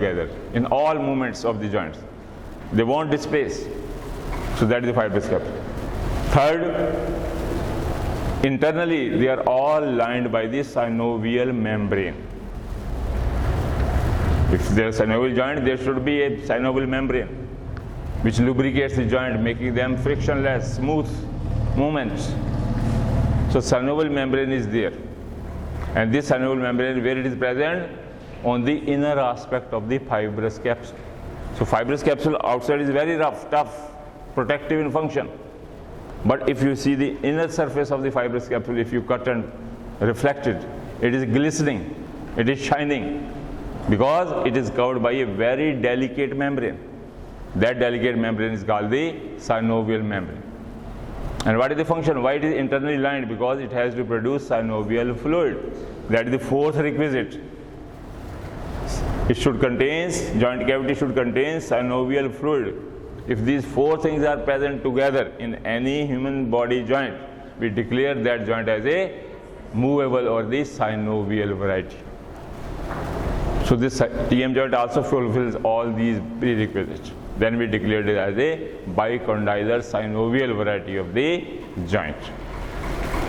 together in all movements of the joints. They won't displace. So that is the fibrous capsule. Third, internally they are all lined by the synovial membrane. If there is a synovial joint, there should be a synovial membrane which lubricates the joint, making them frictionless, smooth movements. So synovial membrane is there. And this synovial membrane, where it is present? On the inner aspect of the fibrous capsule. So fibrous capsule outside is very rough, tough, protective in function. But if you see the inner surface of the fibrous capsule, if you cut and reflect it, it is glistening, it is shining, because it is covered by a very delicate membrane. That delicate membrane is called the synovial membrane. And what is the function? Why it is internally lined? Because it has to produce synovial fluid. That is the fourth requisite. It should contain, joint cavity should contain synovial fluid. If these four things are present together in any human body joint, we declare that joint as a movable or the synovial variety. So this TM joint also fulfills all these prerequisites. Then we declared it as a bicondylar synovial variety of the joint.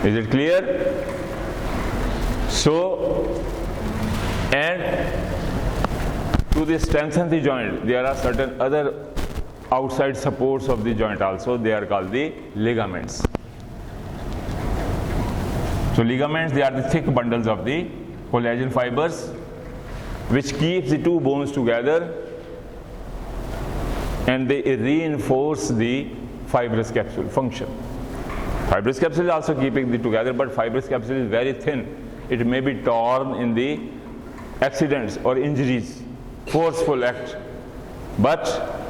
Is it clear? So, and to strengthen the joint, there are certain other outside supports of the joint also. They are called the ligaments. So ligaments, they are the thick bundles of the collagen fibers which keeps the two bones together, and they reinforce the fibrous capsule function. Fibrous capsule is also keeping it together, but fibrous capsule is very thin. It may be torn in the accidents or injuries, forceful act, but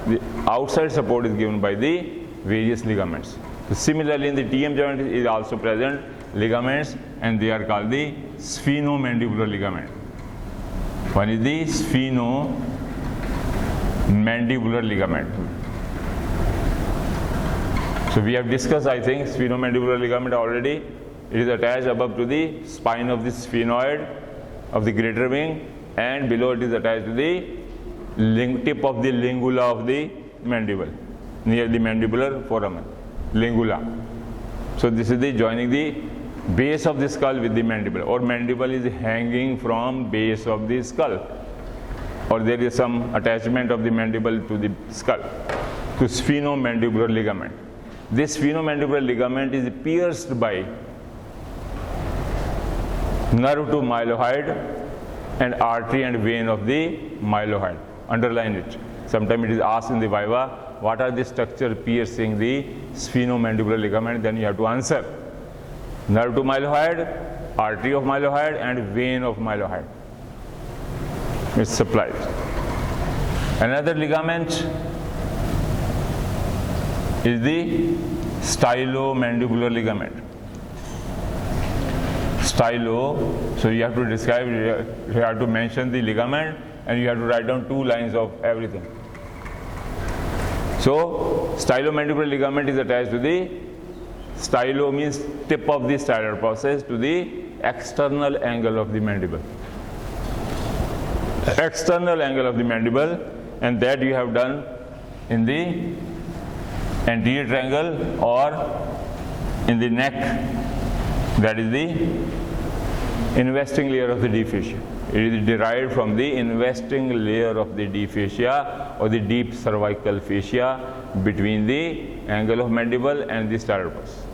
the outside support is given by the various ligaments. So similarly, in the TM joint is also present ligaments, and they are called the sphenomandibular ligament. One is the sphenomandibular ligament. So we have discussed, I think, sphenomandibular ligament already. It is attached above to the spine of the sphenoid of the greater wing, and below it is attached to the tip of the lingula of the mandible, near the mandibular foramen, lingula. So this is the joining the base of the skull with the mandible, or mandible is hanging from base of the skull, or there is some attachment of the mandible to the skull, to sphenomandibular ligament. This sphenomandibular ligament is pierced by nerve to mylohyoid and artery and vein of the mylohyoid. Underline it. Sometimes it is asked in the viva, what are the structure piercing the sphenomandibular ligament? Then you have to answer. Nerve to mylohyoid, artery of mylohyoid, and vein of mylohyoid. It supplies. Another ligament is the stylomandibular ligament. Stylo, so you have to describe, you have to mention the ligament, and you have to write down 2 lines of everything. So stylomandibular ligament is attached to the stylo, means tip of the stylar process, to the external angle of the mandible. External angle of the mandible, and that you have done in the anterior triangle or in the neck. That is the investing layer of the deep fascia. It is derived from the investing layer of the deep fascia or the deep cervical fascia between the angle of mandible and the stylar process.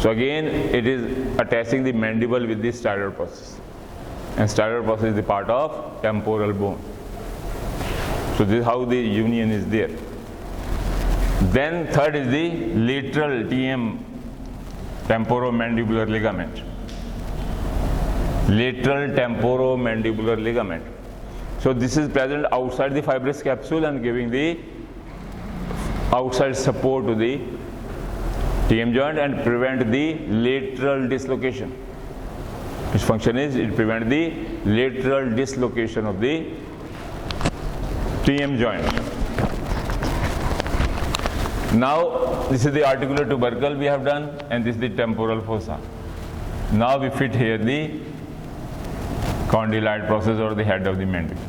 So again, it is attaching the mandible with the stylar process, and stylar process is the part of temporal bone. So this is how the union is there. Then third is the lateral TM, temporomandibular ligament. Lateral temporomandibular ligament. So this is present outside the fibrous capsule and giving the outside support to the TM joint and prevent the lateral dislocation. Its function is it prevents the lateral dislocation of the TM joint. Now this is the articular tubercle we have done, and this is the temporal fossa. Now we fit here the condyloid process or the head of the mandible.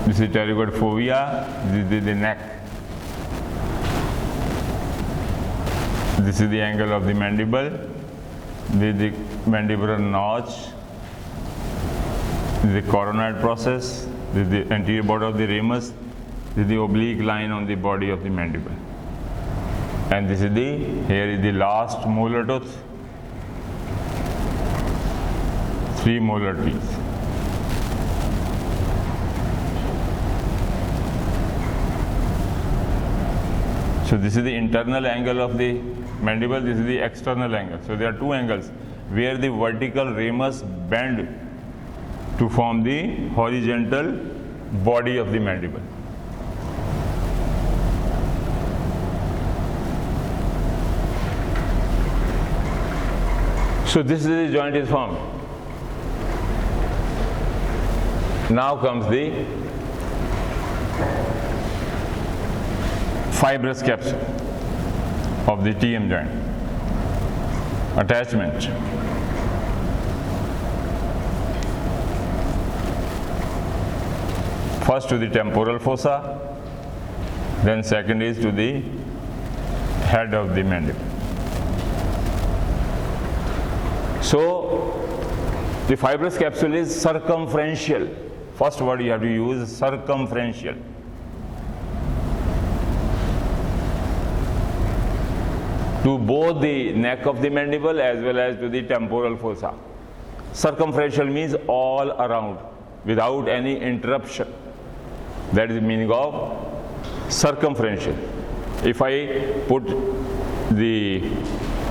This is pterygoid fovea, this is the neck. This is the angle of the mandible, this is the mandibular notch, this is the coronoid process, this is the anterior border of the ramus, this is the oblique line on the body of the mandible. And this is here is the last molar tooth, 3 molar teeth. So this is the internal angle of the mandible, this is the external angle. So there are 2 angles where the vertical ramus bend to form the horizontal body of the mandible. So this is the joint is formed. Now comes the fibrous capsule of the TM joint. Attachment. First to the temporal fossa, then second is to the head of the mandible. So the fibrous capsule is circumferential. First word you have to use, circumferential. To both the neck of the mandible as well as to the temporal fossa. Circumferential means all around without any interruption. That is the meaning of circumferential. If I put the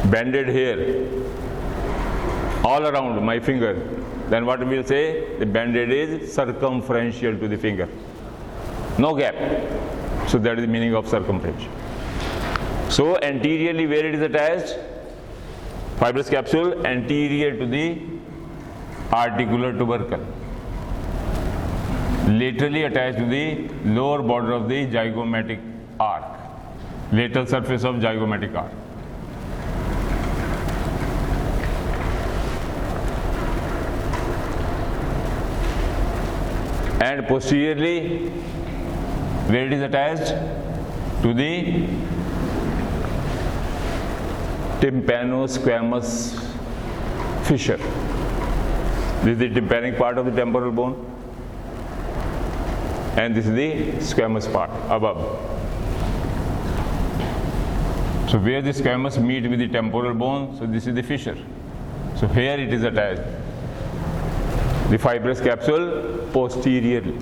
band-aid here all around my finger, then what we will say? The band-aid is circumferential to the finger. No gap. So that is the meaning of circumferential. So anteriorly where it is attached? Fibrous capsule anterior to the articular tubercle. Laterally attached to the lower border of the zygomatic arc. Lateral surface of zygomatic arc. And posteriorly where it is attached? To the tympanosquamous fissure. This is the tympanic part of the temporal bone, and this is the squamous part above. So where the squamous meet with the temporal bone, so this is the fissure. So here it is attached. The fibrous capsule posteriorly,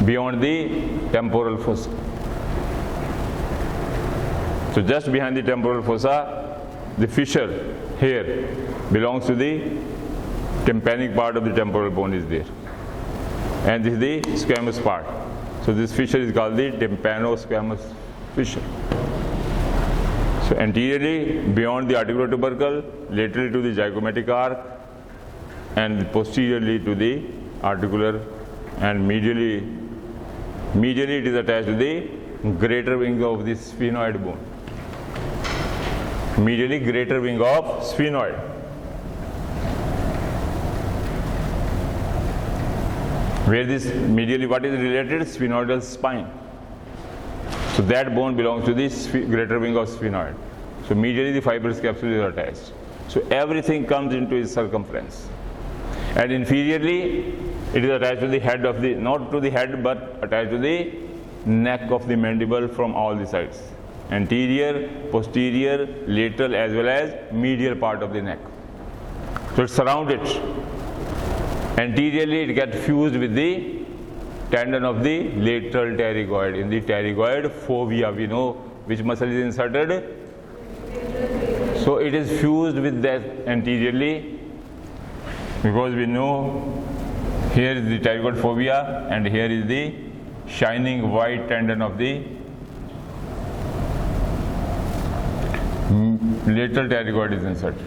beyond the temporal fossa. So just behind the temporal fossa, the fissure here belongs to the tympanic part of the temporal bone is there. And this is the squamous part. So this fissure is called the tympanosquamous fissure. So anteriorly, beyond the articular tubercle, laterally to the zygomatic arc, and posteriorly to the articular, and medially it is attached to the greater wing of the sphenoid bone. Medially greater wing of sphenoid. Where this medially, what is related? Sphenoidal spine. So that bone belongs to the greater wing of sphenoid. So medially the fibrous capsule is attached. So everything comes into its circumference. And inferiorly it is attached to the head of the, not to the head but attached to the neck of the mandible from all the sides. Anterior, posterior, lateral as well as medial part of the neck. So it surrounds it. Anteriorly it gets fused with the tendon of the lateral pterygoid. In the pterygoid fovea, we know which muscle is inserted. So it is fused with that anteriorly, because we know here is the pterygoid fovea and here is the shining white tendon of the lateral pterygoid is inserted.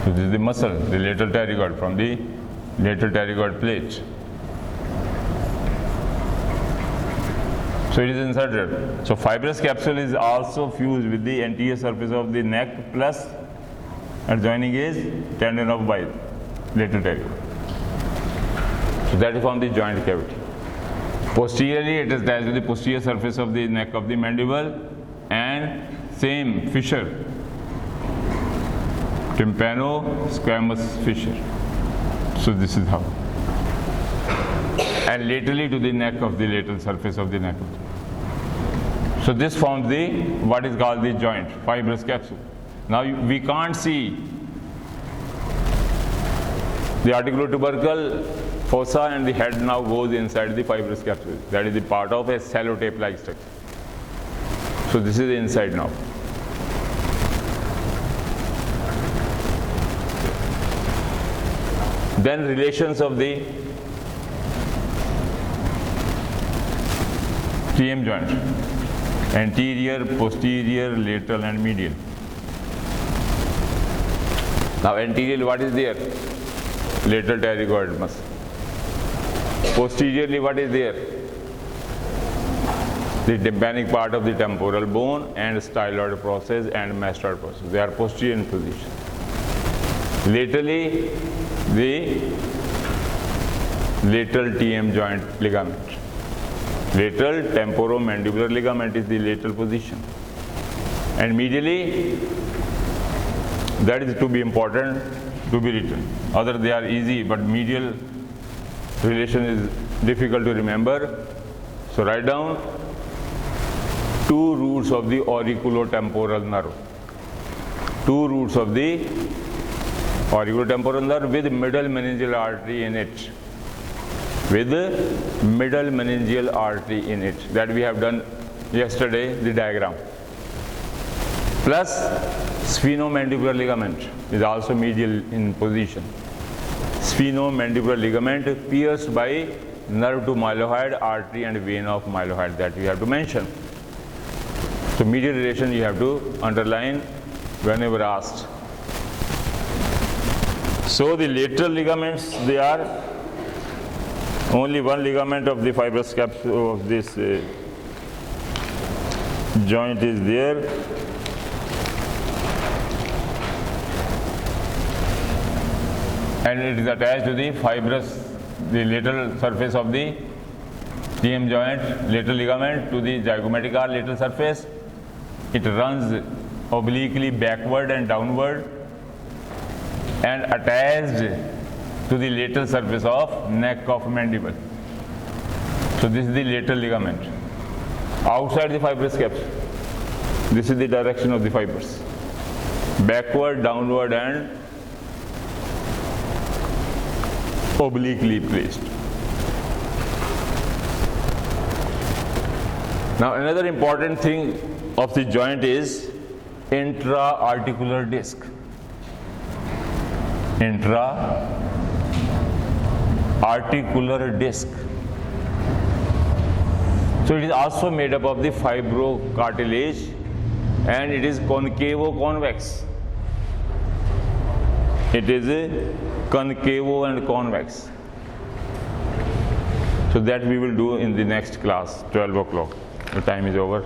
So this is the muscle, the lateral pterygoid, from the lateral pterygoid plate. So it is inserted. So fibrous capsule is also fused with the anterior surface of the neck, plus adjoining is tendon of bile, lateral pterygoid. So that is from the joint cavity. Posteriorly, it is attached to the posterior surface of the neck of the mandible, and same fissure, tympano-squamous fissure. So this is how. And laterally to the neck of the lateral surface of the neck. So this forms the what is called the joint, fibrous capsule. Now we can't see the articulotubercle fossa, and the head now goes inside the fibrous capsule. That is the part of a sellotape-like structure. So this is the inside now. Then relations of the TM joint: anterior, posterior, lateral and medial. Now anteriorly what is there? Lateral pterygoid muscle. Posteriorly what is there? The tympanic part of the temporal bone and styloid process and mastoid process. They are posterior in position. Laterally, the lateral TM joint ligament. Lateral temporomandibular ligament is the lateral position. And medially, that is to be important, to be written. Other they are easy, but medial relation is difficult to remember. So write down two roots of the auriculotemporal nerve. Two roots of the auriculotemporal nerve with middle meningeal artery in it. With middle meningeal artery in it. That we have done yesterday, the diagram. Plus sphenomandibular ligament is also medial in position. Sphenomandibular ligament pierced by nerve to mylohyoid artery and vein of mylohyoid, that we have to mention. So medial relation you have to underline whenever asked. So the lateral ligaments, they are only one ligament of the fibrous capsule of this joint is there. And it is attached to the lateral surface of the TM joint, lateral ligament to the zygomatic arch lateral surface. It runs obliquely backward and downward and attached to the lateral surface of neck of mandible. So this is the lateral ligament. Outside the fibrous capsule, this is the direction of the fibers. Backward, downward and obliquely placed. Now another important thing of the joint is intra-articular disc. Intra-articular disc. So it is also made up of the fibrocartilage and it is concavo-convex. It is concavo and convex. So that we will do in the next class, 12 o'clock. The time is over.